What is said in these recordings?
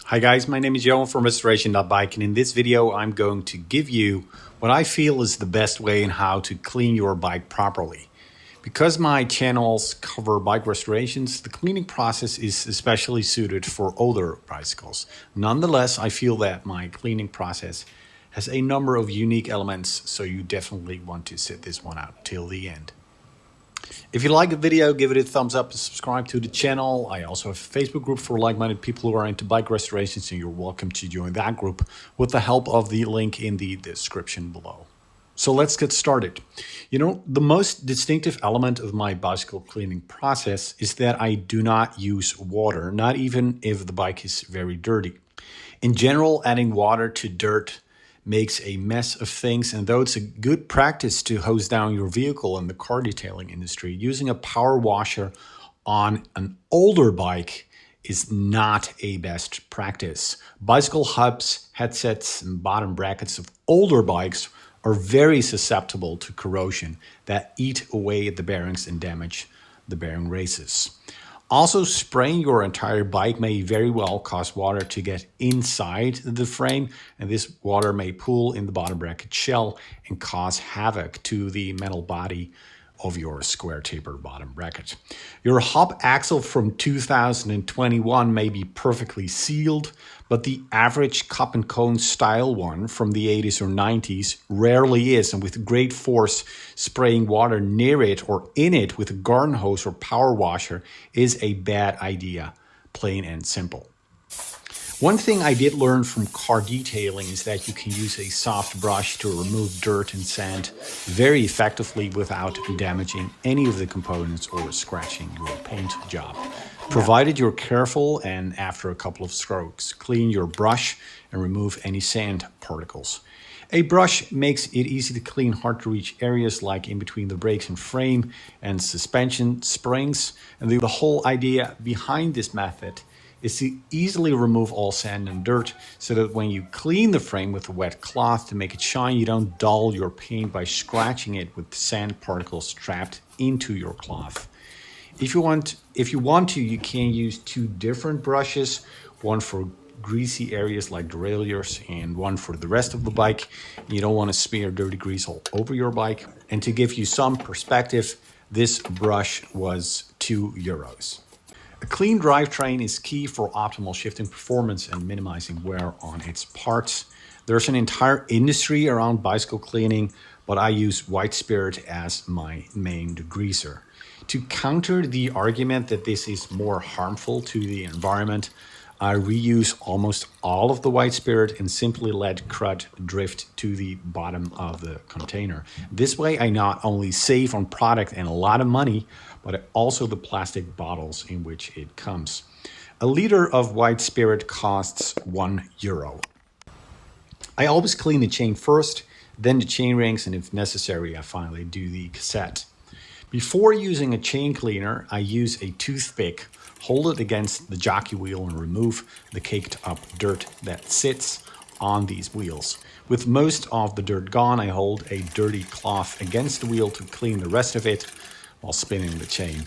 Hi guys, my name is Johan from Restoration.bike, and in this video I'm going to give you what I feel is the best way in how to clean your bike properly. Because my channels cover bike restorations, the cleaning process is especially suited for older bicycles. Nonetheless, I feel that my cleaning process has a number of unique elements, so you definitely want to sit this one out till the end. If you like the video, give it a thumbs up and subscribe to the channel. I also have a Facebook group for like-minded people who are into bike restorations, and you're welcome to join that group with the help of the link in the description below. So let's get started. The most distinctive element of my bicycle cleaning process is that I do not use water, not even if the bike is very dirty. In general, adding water to dirt makes a mess of things, and though it's a good practice to hose down your vehicle in the car detailing industry, using a power washer on an older bike is not a best practice. Bicycle hubs, headsets, and bottom brackets of older bikes are very susceptible to corrosion that eat away at the bearings and damage the bearing races. Also, spraying your entire bike may very well cause water to get inside the frame, and this water may pool in the bottom bracket shell and cause havoc to the metal body of your square taper bottom bracket. Your hub axle from 2021 may be perfectly sealed, but the average cup and cone style one from the 80s or 90s rarely is, and with great force spraying water near it or in it with a garden hose or power washer is a bad idea, plain and simple. One thing I did learn from car detailing is that you can use a soft brush to remove dirt and sand very effectively without damaging any of the components or scratching your paint job. Provided you're careful and after a couple of strokes, clean your brush and remove any sand particles. A brush makes it easy to clean hard to reach areas like in between the brakes and frame and suspension springs. And the whole idea behind this method is to easily remove all sand and dirt so that when you clean the frame with a wet cloth to make it shine, you don't dull your paint by scratching it with sand particles trapped into your cloth. If you want to, you can use two different brushes, one for greasy areas like derailleurs and one for the rest of the bike. You don't want to smear dirty grease all over your bike. And to give you some perspective, this brush was €2. A clean drivetrain is key for optimal shifting performance and minimizing wear on its parts. There's an entire industry around bicycle cleaning, but I use white spirit as my main degreaser. To counter the argument that this is more harmful to the environment, I reuse almost all of the white spirit and simply let crud drift to the bottom of the container. This way I not only save on product and a lot of money, but also the plastic bottles in which it comes. A liter of white spirit costs €1. I always clean the chain first, then the chain rings, and if necessary, I finally do the cassette. Before using a chain cleaner, I use a toothpick, hold it against the jockey wheel and remove the caked up dirt that sits on these wheels. With most of the dirt gone, I hold a dirty cloth against the wheel to clean the rest of it while spinning the chain.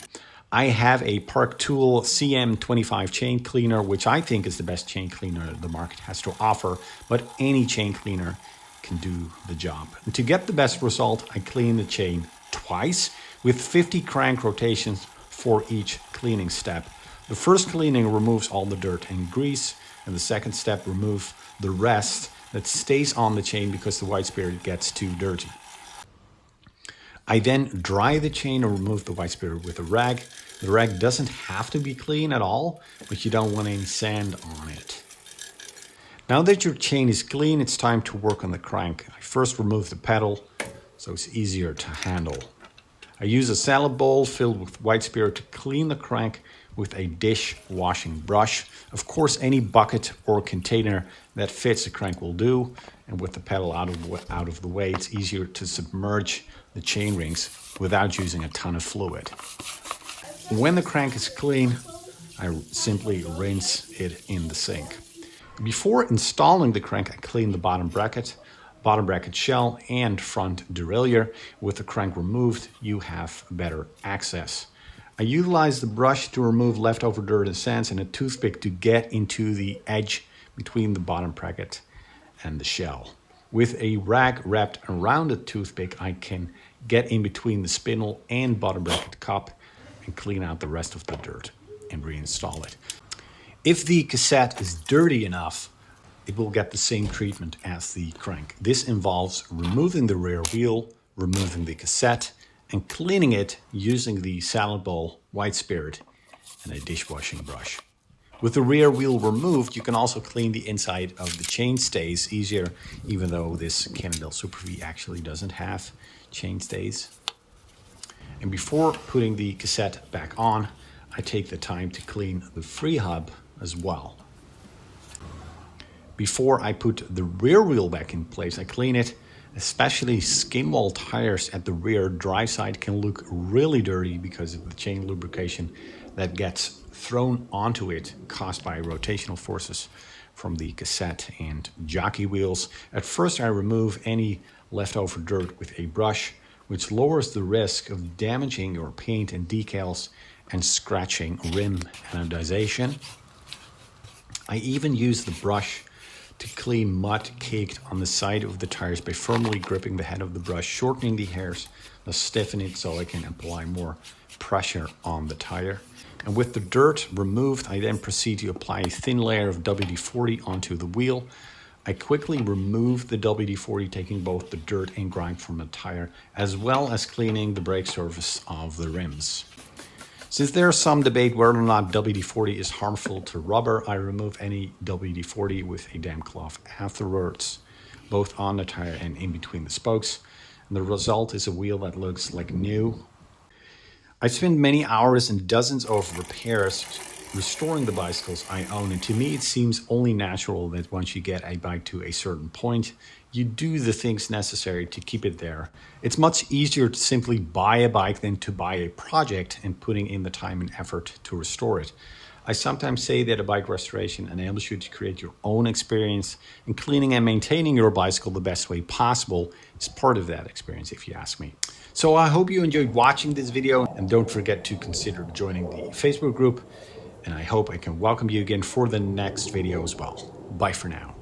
I have a Park Tool CM25 chain cleaner, which I think is the best chain cleaner the market has to offer, but any chain cleaner can do the job. And to get the best result, I clean the chain twice with 50 crank rotations for each cleaning step. The first cleaning removes all the dirt and grease, and the second step removes the rest that stays on the chain because the white spirit gets too dirty. I then dry the chain and remove the white spirit with a rag. The rag doesn't have to be clean at all, but you don't want any sand on it. Now that your chain is clean, it's time to work on the crank. I first remove the pedal so it's easier to handle. I use a salad bowl filled with white spirit to clean the crank with a dish washing brush. Of course, any bucket or container that fits the crank will do. And with the pedal out of the way, it's easier to submerge the chain rings without using a ton of fluid. When the crank is clean, I simply rinse it in the sink. Before installing the crank, I clean the bottom bracket shell and front derailleur. With the crank removed, you have better access. I utilize the brush to remove leftover dirt and sands and a toothpick to get into the edge between the bottom bracket and the shell. With a rag wrapped around the toothpick, I can get in between the spindle and bottom bracket cup and clean out the rest of the dirt and reinstall it. If the cassette is dirty enough, it will get the same treatment as the crank. This involves removing the rear wheel, removing the cassette, and cleaning it using the salad bowl, white spirit, and a dishwashing brush. With the rear wheel removed, you can also clean the inside of the chainstays easier, even though this Cannondale Super V actually doesn't have chainstays. And before putting the cassette back on, I take the time to clean the freehub as well. Before I put the rear wheel back in place, I clean it. Especially skin wall tires at the rear drive side can look really dirty because of the chain lubrication that gets thrown onto it, caused by rotational forces from the cassette and jockey wheels. At first, I remove any leftover dirt with a brush, which lowers the risk of damaging your paint and decals and scratching rim anodization. I even use the brush to clean mud caked on the side of the tires by firmly gripping the head of the brush, shortening the hairs, to stiffen it so I can apply more pressure on the tire. And with the dirt removed, I then proceed to apply a thin layer of WD-40 onto the wheel. I quickly remove the WD-40, taking both the dirt and grime from the tire, as well as cleaning the brake surface of the rims. Since there's some debate whether or not WD-40 is harmful to rubber, I remove any WD-40 with a damp cloth afterwards, both on the tire and in between the spokes. And the result is a wheel that looks like new. I've spent many hours and dozens of repairs restoring the bicycles I own, and to me it seems only natural that once you get a bike to a certain point, you do the things necessary to keep it there. It's much easier to simply buy a bike than to buy a project and putting in the time and effort to restore it. I sometimes say that a bike restoration enables you to create your own experience, and cleaning and maintaining your bicycle the best way possible is part of that experience, if you ask me. So I hope you enjoyed watching this video, and don't forget to consider joining the Facebook group, and I hope I can welcome you again for the next video as well. Bye for now.